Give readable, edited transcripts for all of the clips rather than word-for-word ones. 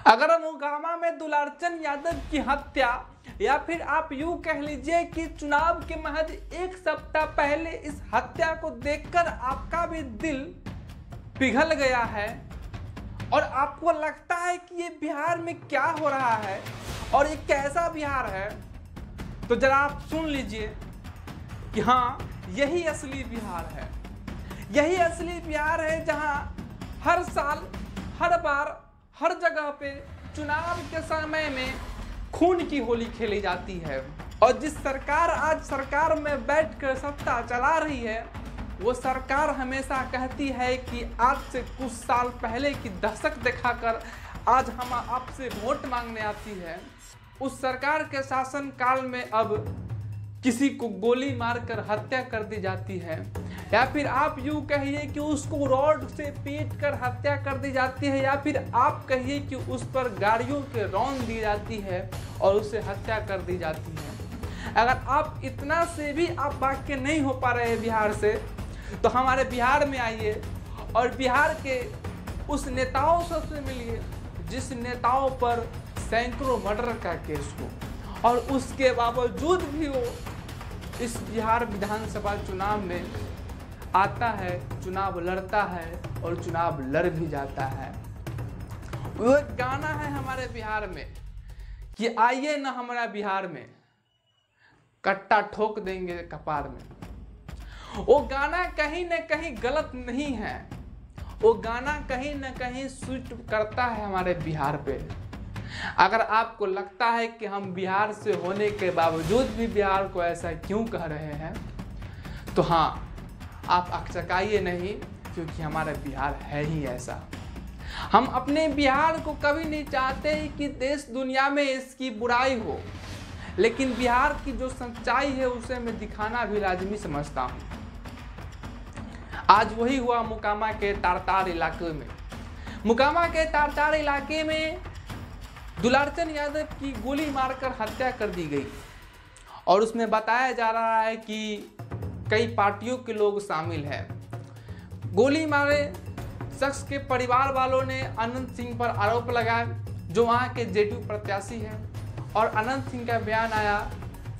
अगर मोकामा में दुलारचंद यादव की हत्या या फिर आप यूं कह लीजिए कि चुनाव के महज एक सप्ताह पहले इस हत्या को देखकर आपका भी दिल पिघल गया है और आपको लगता है कि ये बिहार में क्या हो रहा है और ये कैसा बिहार है, तो जरा आप सुन लीजिए कि हाँ, यही असली बिहार है। यही असली बिहार है जहां हर साल, हर बार, हर जगह पे चुनाव के समय में खून की होली खेली जाती है। और जिस सरकार आज सरकार में बैठकर सत्ता चला रही है, वो सरकार हमेशा कहती है कि आज से कुछ साल पहले की दशक दिखाकर आज हम आपसे वोट मांगने आती है। उस सरकार के शासन काल में अब किसी को गोली मारकर हत्या कर दी जाती है, या फिर आप यूं कहिए कि उसको रॉड से पीट कर हत्या कर दी जाती है, या फिर आप कहिए कि उस पर गाड़ियों के रौंद दी जाती है और उसे हत्या कर दी जाती है। अगर आप इतना से भी आप वाकिफ नहीं हो पा रहे हैं बिहार से, तो हमारे बिहार में आइए और बिहार के उस नेताओं से मिलिए जिस नेताओं पर सैकड़ों मर्डर का केस हो और उसके बावजूद भी वो इस बिहार विधानसभा चुनाव में आता है, चुनाव लड़ता है और चुनाव लड़ भी जाता है। वो एक गाना है हमारे बिहार में कि आइए ना हमारा बिहार में, कट्टा ठोक देंगे कपार में। वो गाना कहीं न कहीं गलत नहीं है, वो गाना कहीं न कहीं सूट करता है हमारे बिहार पे। अगर आपको लगता है कि हम बिहार से होने के बावजूद भी बिहार को ऐसा क्यों कह रहे हैं, तो हाँ, आप अकचकाइए नहीं, क्योंकि हमारा बिहार है ही ऐसा। हम अपने बिहार को कभी नहीं चाहते कि देश दुनिया में इसकी बुराई हो, लेकिन बिहार की जो सच्चाई है उसे मैं दिखाना भी लाजमी समझता हूँ। आज वही हुआ मोकामा के तारतार इलाके में। मोकामा के तारतार इलाके में दुलारचंद यादव की गोली मारकर हत्या कर दी गई और उसमें बताया जा रहा है कि कई पार्टियों के लोग शामिल हैं। गोली मारे शख्स के परिवार वालों ने अनंत सिंह पर आरोप लगाया, जो वहां के जेडीयू प्रत्याशी हैं, और अनंत सिंह का बयान आया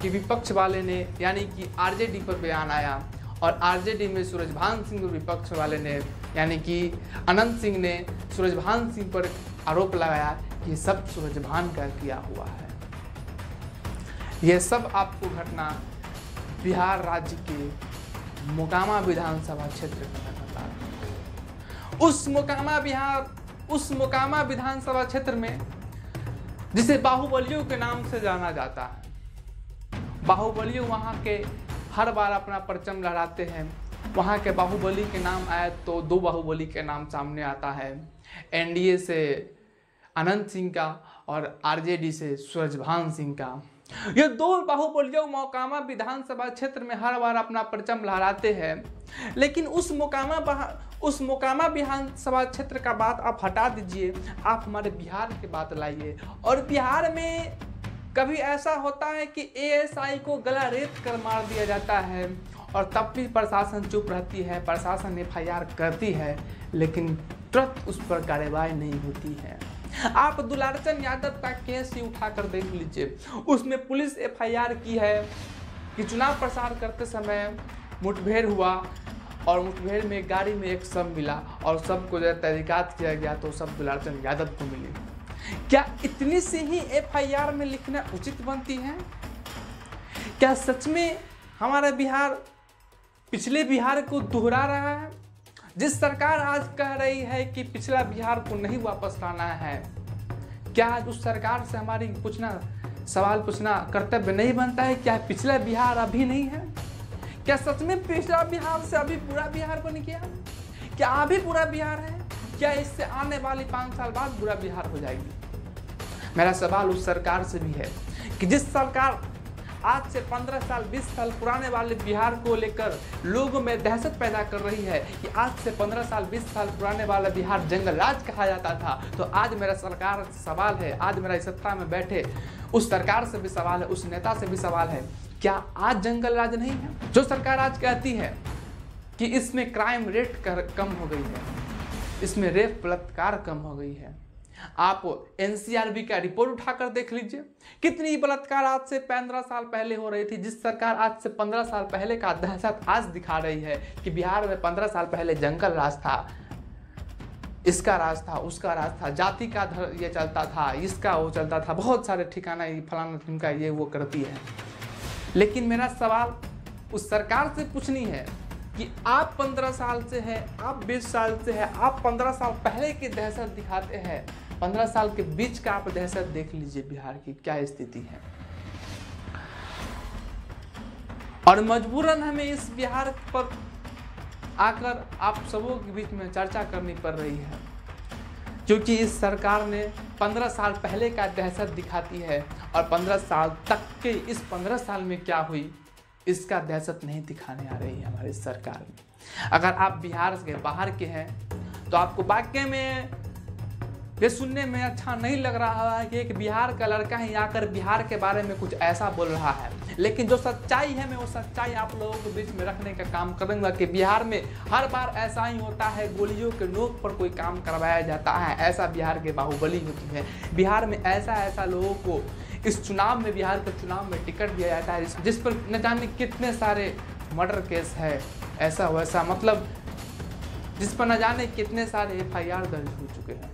कि विपक्ष वाले ने, यानी कि आरजेडी पर बयान आया और आरजेडी में सूरजभान सिंह और विपक्ष वाले ने, यानी कि अनंत सिंह ने सूरजभान सिंह पर आरोप लगाया कि ये सब सूरजभान का किया हुआ है। यह सब आपको घटना बिहार राज्य के मोकामा विधानसभा क्षेत्र का बता रहा है। उस मोकामा विधानसभा क्षेत्र में जिसे बाहुबलियों के नाम से जाना जाता है। बाहुबलियों वहाँ के हर बार अपना परचम लहराते हैं। वहाँ के बाहुबली के नाम आए तो दो बाहुबली के नाम सामने आता है, एनडीए से अनंत सिंह का और आरजेडी से सूरजभान सिंह का। ये दो बाहुबलियों मोकामा विधानसभा क्षेत्र में हर बार अपना परचम लहराते हैं। लेकिन उस मोकामा विधानसभा क्षेत्र का बात आप हटा दीजिए, आप हमारे बिहार की बात लाइए। और बिहार में कभी ऐसा होता है कि एएसआई को गला रेत कर मार दिया जाता है और तब भी प्रशासन चुप रहती है, प्रशासन एफआईआर करती है, लेकिन तुरंत उस पर कार्रवाई नहीं होती है। आप दुलारचंद यादव का केस ही उठाकर देख लीजिए, उसमें पुलिस एफआईआर की है कि चुनाव प्रचार करते समय मुठभेड़ हुआ और मुठभेड़ में गाड़ी में एक शव मिला और सबको जब तहकीकात किया गया तो सब दुलारचंद यादव को मिली। क्या इतनी सी ही एफआईआर में लिखना उचित बनती है? क्या सच में हमारा बिहार पिछले बिहार को दोहरा रहा है? जिस सरकार आज कह रही है कि पिछला बिहार को नहीं वापस लाना है, क्या आज उस सरकार से हमारी सवाल पूछना कर्तव्य नहीं बनता है? क्या पिछला बिहार अभी नहीं है? क्या सच में पिछला बिहार से अभी पूरा बिहार बन गया? क्या अभी पूरा बिहार है? क्या इससे आने वाली 5 साल बाद बुरा बिहार हो जाएगी? मेरा सवाल उस सरकार से भी है कि जिस सरकार आज से 15 साल 20 साल पुराने वाले बिहार को लेकर लोगों में दहशत पैदा कर रही है कि आज से 15 साल 20 साल पुराने वाला बिहार जंगल राज कहा जाता था, तो आज मेरा सरकार से सवाल है, आज मेरा सत्ता में बैठे उस सरकार से भी सवाल है, उस नेता से भी सवाल है, क्या आज जंगल राज नहीं है? जो सरकार आज कहती है कि इसमें क्राइम रेट कम हो गई है, इसमें रेप बलात्कार कम हो गई है, आप एनसीआरबी का रिपोर्ट उठाकर देख लीजिए, कितनी बलात्कार आज से 15 साल पहले हो रही थी। जिस सरकार आज से 15 साल पहले का दहशत आज दिखा रही है कि बिहार में 15 साल पहले जंगल राज था, इसका राज था, उसका राज था, जाति का ये चलता था, इसका वो चलता था, बहुत सारे ठिकाना फलाना ठिमका ये वो करती है। लेकिन मेरा सवाल उस सरकार से पूछनी है कि आप 15 साल से है, आप 20 साल से है, आप 15 साल पहले की दहशत दिखाते हैं, 15 साल के बीच का आप दहशत देख लीजिए बिहार की क्या स्थिति है। और मजबूरन हमें इस बिहार पर आकर आप सबों के बीच में चर्चा करनी पड़ रही है, क्योंकि इस सरकार ने 15 साल पहले का दहशत दिखाती है और 15 साल तक के इस 15 साल में क्या हुई इसका दहशत नहीं दिखाने आ रही है हमारी सरकार में। अगर आप बिहार के बाहर के हैं तो आपको वाकई में ये सुनने में अच्छा नहीं लग रहा है कि एक बिहार का लड़का ही आकर बिहार के बारे में कुछ ऐसा बोल रहा है, लेकिन जो सच्चाई है मैं वो सच्चाई आप लोगों के बीच में रखने का काम करूंगा कि बिहार में हर बार ऐसा ही होता है, गोलियों के नोक पर कोई काम करवाया जाता है, ऐसा बिहार के बाहुबली होती है। बिहार में ऐसा लोगों को इस चुनाव में, बिहार के चुनाव में टिकट दिया जाता है जिस पर न जाने कितने सारे मर्डर केस है, ऐसा वैसा, मतलब जिस पर न जाने कितने सारे FIR दर्ज हो चुके हैं।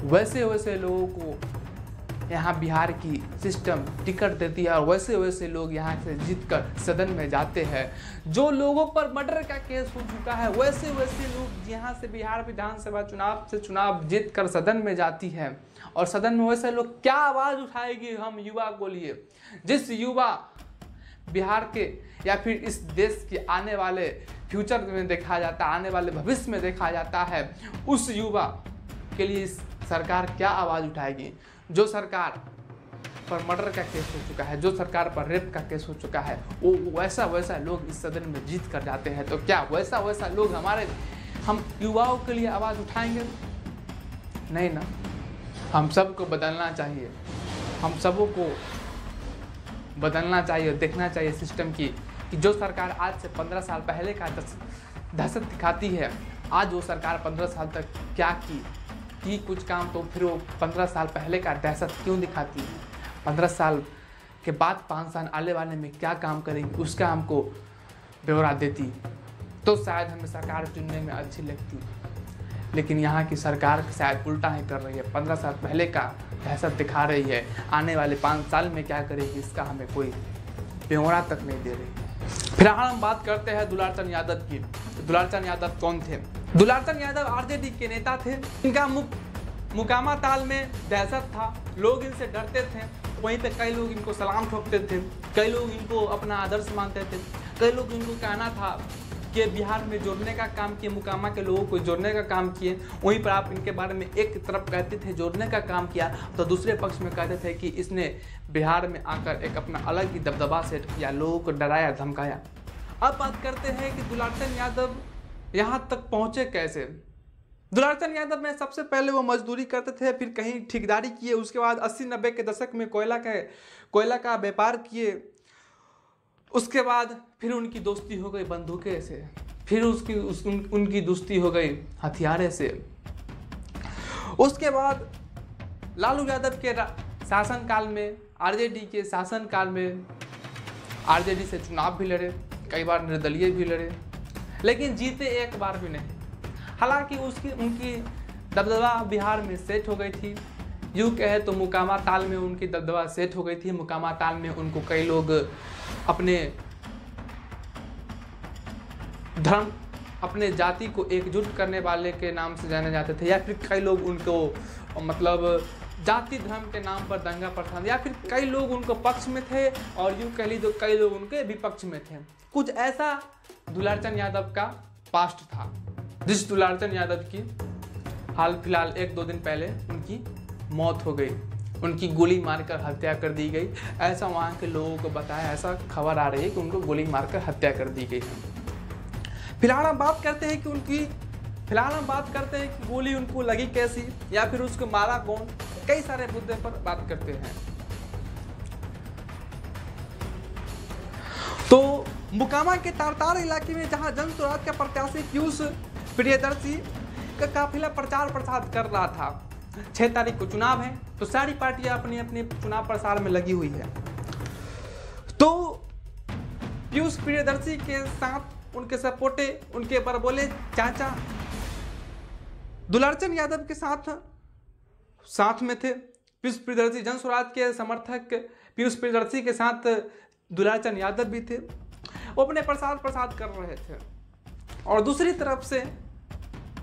वैसे लोगों को यहाँ बिहार की सिस्टम टिकट देती है और वैसे लोग यहाँ से जीतकर सदन में जाते हैं। जो लोगों पर मर्डर का केस हो चुका है वैसे लोग यहाँ से बिहार विधानसभा चुनाव जीत कर सदन में जाती है और सदन में वैसे लोग क्या आवाज़ उठाएगी हम युवा को लिए। जिस युवा बिहार के या फिर इस देश के आने वाले फ्यूचर में देखा जाता है, आने वाले भविष्य में देखा जाता है, उस युवा के लिए सरकार क्या आवाज़ उठाएगी। जो सरकार पर मर्डर का केस हो चुका है, जो सरकार पर रेप का केस हो चुका है, वो वैसा लोग इस सदन में जीत कर जाते हैं, तो क्या वैसा लोग हम युवाओं के लिए आवाज़ उठाएंगे? नहीं ना। हम सबको बदलना चाहिए, हम सबों को बदलना चाहिए, देखना चाहिए सिस्टम की कि जो सरकार आज से 15 साल पहले का दहशत दिखाती है, आज वो सरकार 15 साल तक क्या की कुछ काम, तो फिर वो 15 साल पहले का दहशत क्यों दिखाती है? 15 साल के बाद 5 साल आने वाले में क्या काम करेंगी उसका हमको ब्यौरा देती तो शायद हमें सरकार चुनने में अच्छी लगती। लेकिन यहाँ की सरकार शायद उल्टा ही कर रही है, 15 साल पहले का दहशत दिखा रही है, आने वाले 5 साल में क्या करेगी इसका हमें कोई ब्यौरा तक नहीं दे रही। फिलहाल हम बात करते हैं दुलारचंद यादव की। दुलारचंद यादव कौन थे? दुलारचंद यादव आरजेडी के नेता थे। इनका मुकामा ताल में दहशत था, लोग इनसे डरते थे, वहीं पे कई लोग इनको सलाम ठोकते थे, कई लोग इनको अपना आदर्श मानते थे, कई लोग इनको कहना था कि बिहार में जोड़ने का काम किए, मुकामा के लोगों को जोड़ने का काम किए। वहीं पर आप इनके बारे में एक तरफ कहते थे जोड़ने का काम किया, तो दूसरे पक्ष में कहते थे कि इसने बिहार में आकर एक अपना अलग ही दबदबा सेट किया, लोगों को डराया धमकाया। अब बात करते हैं कि दुलारचंद यादव यहाँ तक पहुँचे कैसे। दुलारचंद यादव में सबसे पहले वो मजदूरी करते थे, फिर कहीं ठेकेदारी किए, उसके बाद 80-90 के दशक में कोयला का व्यापार किए, उसके बाद फिर उनकी दोस्ती हो गई बंदूकें से, फिर उनकी दोस्ती हो गई हथियारे से। उसके बाद लालू यादव के शासनकाल में, आरजेडी के शासनकाल में आरजेडी से चुनाव भी लड़े, कई बार निर्दलीय भी लड़े, लेकिन जीते एक बार भी नहीं। हालांकि उनकी दबदबा बिहार में सेट हो गई थी, यूँ कहे तो मुकामा ताल में उनकी दबदबा सेट हो गई थी। मुकामा ताल में उनको कई लोग अपने धर्म, अपने जाति को एकजुट करने वाले के नाम से जाने जाते थे, या फिर कई लोग उनको मतलब जाति धर्म के नाम पर दंगा प्रथान, या फिर कई लोग उनको पक्ष में थे और यूँ कह लीजिए कई लोग उनके विपक्ष में थे। कुछ ऐसा दुलारचंद यादव का पास्ट था, जिस दुलारचंद यादव की हाल फिलहाल 1-2 दिन पहले उनकी मौत हो गई, उनकी गोली मारकर हत्या कर दी गई, ऐसा वहाँ के लोगों को बताया, ऐसा खबर आ रही है कि उनको गोली मारकर हत्या कर दी गई है। फिलहाल हम बात करते हैं कि गोली उनको लगी कैसी या फिर उसको मारा कौन, कई सारे मुद्दे पर बात करते हैं। तो मुकामा के तारतार इलाके में जहां जन स्वराज का प्रत्याशी पीयूष प्रियदर्शी का काफिला प्रचार प्रसार कर रहा था, 6 तारीख को चुनाव है, तो सारी पार्टियां अपने अपने चुनाव प्रसार में लगी हुई है। तो पीयूष प्रियदर्शी के साथ उनके सपोर्टे, उनके बरबोले चाचा दुलारचंद यादव के साथ में थे। पीयूष प्रियदर्शी, जन स्वराज के समर्थक पीयूष प्रियदर्शी के साथ दुलारचंद यादव भी थे। वो अपने प्रसाद कर रहे थे और दूसरी तरफ से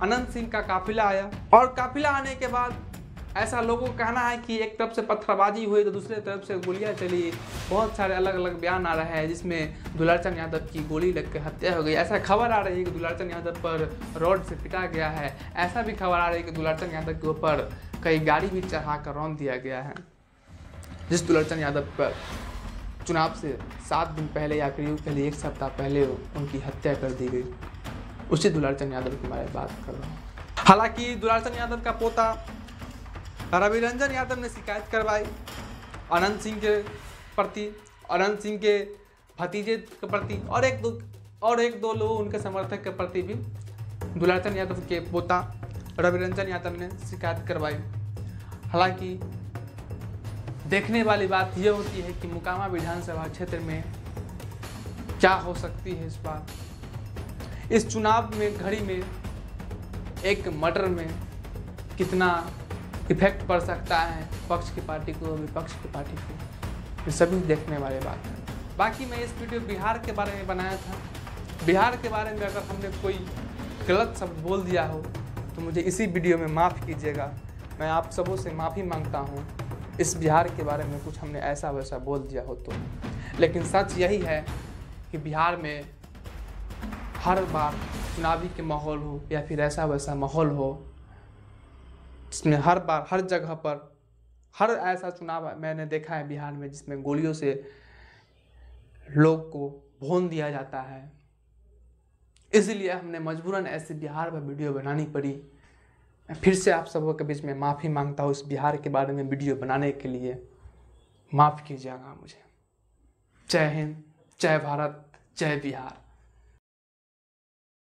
अनंत सिंह का काफिला आया, और काफिला आने के बाद ऐसा लोगों का कहना है कि एक तरफ से पत्थरबाजी हुई तो दूसरी तरफ से गोलियां चली। बहुत सारे अलग अलग बयान आ रहे हैं जिसमें दुलारचंद यादव की गोली लग के हत्या हो गई। ऐसा खबर आ रही है कि दुलारचंद यादव पर रॉड से पिटा गया है। ऐसा भी खबर आ रही है कि दुलारचंद यादव के ऊपर कई गाड़ी भी चढ़ा कर रौंद दिया गया है। जिस दुलारचंद यादव पर चुनाव से 7 दिन पहले या करीब पहले 1 सप्ताह पहले उनकी हत्या कर दी गई, उसी दुलारचंद यादव के बारे में बात कर रहा हूँ। हालांकि दुलारचंद यादव का पोता रवि रंजन यादव ने शिकायत करवाई अनंत सिंह के प्रति, अनंत सिंह के भतीजे के प्रति और एक दो लोग उनके समर्थक के प्रति भी दुलारचंद यादव के पोता रवि रंजन यादव ने शिकायत करवाई। हालांकि देखने वाली बात यह होती है कि मोकामा विधानसभा क्षेत्र में क्या हो सकती है इस बार। इस चुनाव में घड़ी में एक मर्डर में कितना इफेक्ट पड़ सकता है पक्ष की पार्टी को, विपक्ष की पार्टी को, ये सभी देखने वाली बात है। बाकी मैं इस वीडियो बिहार के बारे में बनाया था। बिहार के बारे में अगर हमने कोई गलत शब्द बोल दिया हो तो मुझे इसी वीडियो में माफ़ कीजिएगा। मैं आप सबों से माफ़ी मांगता हूँ इस बिहार के बारे में कुछ हमने ऐसा वैसा बोल दिया हो तो। लेकिन सच यही है कि बिहार में हर बार चुनावी के माहौल हो या फिर ऐसा वैसा माहौल हो जिसमें हर बार हर जगह पर हर ऐसा चुनाव मैंने देखा है बिहार में जिसमें गोलियों से लोग को भून दिया जाता है। इसलिए हमने मजबूरन ऐसे बिहार पर वीडियो बनानी पड़ी। मैं फिर से आप सबों के बीच में माफ़ी मांगता हूँ इस बिहार के बारे में वीडियो बनाने के लिए। माफ़ कीजिएगा मुझे। जय हिंद, जय भारत, जय बिहार।